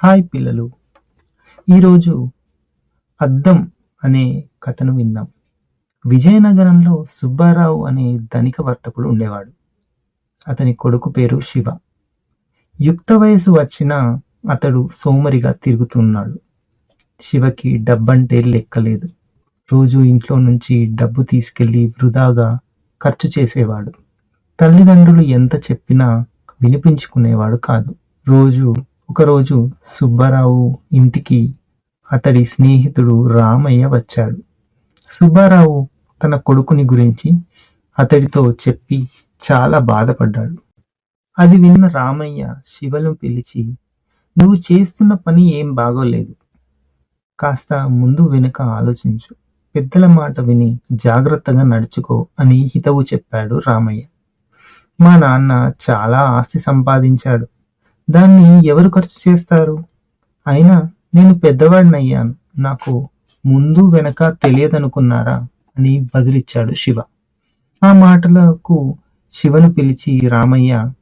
Hi పిల్లలు, ఈరోజు అద్దం అనే కథను విందాం. విజయనగరంలో సుబ్బారావు అనే ధనిక వర్తకుడు ఉండేవాడు. అతని కొడుకు పేరు శివ. యుక్త వయసు వచ్చినా అతడు సోమరిగా తిరుగుతున్నాడు. శివకి డబ్బంటే లెక్కలేదు. రోజు ఇంట్లో నుంచి డబ్బు తీసుకెళ్లి వృధాగా ఖర్చు చేసేవాడు. తల్లిదండ్రులు ఎంత చెప్పినా వినిపించుకునేవాడు కాదు. ఒకరోజు సుబ్బారావు ఇంటికి అతడి స్నేహితుడు రామయ్య వచ్చాడు. సుబ్బారావు తన కొడుకుని గురించి అతడితో చెప్పి చాలా బాధపడ్డాడు. అది విన్న రామయ్య శివను పిలిచి, "నువ్వు చేస్తున్న పని ఏం బాగోలేదు. కాస్త ముందు వెనుక ఆలోచించు. పెద్దల మాట విని జాగ్రత్తగా నడుచుకో" అని హితవు చెప్పాడు రామయ్య. "మా నాన్న చాలా ఆస్తి సంపాదించాడు. దాన్ని ఎవరు ఖర్చు చేస్తారు? అయినా నేను పెద్దవాడినయ్యాను. నాకు ముందు వెనక తెలియదనుకున్నారా?" అని బదులిచ్చాడు శివ. ఆ మాటలకు శివను పిలిచి రామయ్య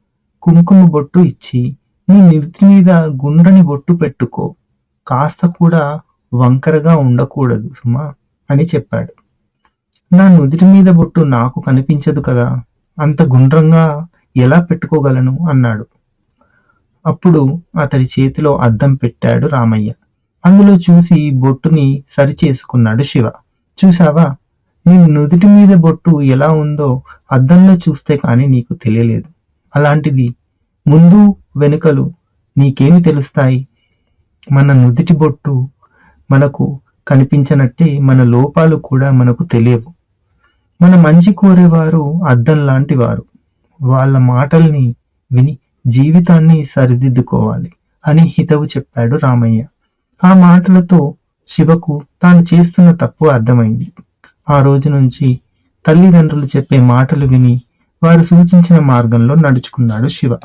కుంకుమ బొట్టు ఇచ్చి, "నీ నెత్తి మీద గుండ్రని బొట్టు పెట్టుకో. కాస్త కూడా వంకరగా ఉండకూడదు సుమా" అని చెప్పాడు. "నా నుదిటి మీద బొట్టు నాకు కనిపించదు కదా, అంత గుండ్రంగా ఎలా పెట్టుకోగలను" అన్నాడు. అప్పుడు అతడి చేతిలో అద్దం పెట్టాడు రామయ్య. అందులో చూసి బొట్టుని సరి చేసుకున్నాడు శివ. "చూసావా, నీ నుదిటి మీద బొట్టు ఎలా ఉందో అద్దంలో చూస్తే కాని నీకు తెలియలేదు. అలాంటిది ముందు వెనుకలు నీకేమి తెలుస్తాయి? మన నుదిటి బొట్టు మనకు కనిపించనట్టే మన లోపాలు కూడా మనకు తెలియవు. మన మంచి కోరేవారు అద్దం లాంటి వారు. వాళ్ళ మాటల్ని విని జీవితాన్ని సరిదిద్దుకోవాలి" అని హితవు చెప్పాడు రామయ్య. ఆ మాటలతో శివకు తాను చేస్తున్న తప్పు అర్థమైంది. ఆ రోజు నుంచి తల్లిదండ్రులు చెప్పే మాటలు విని వారు సూచించిన మార్గంలో నడుచుకున్నాడు శివ.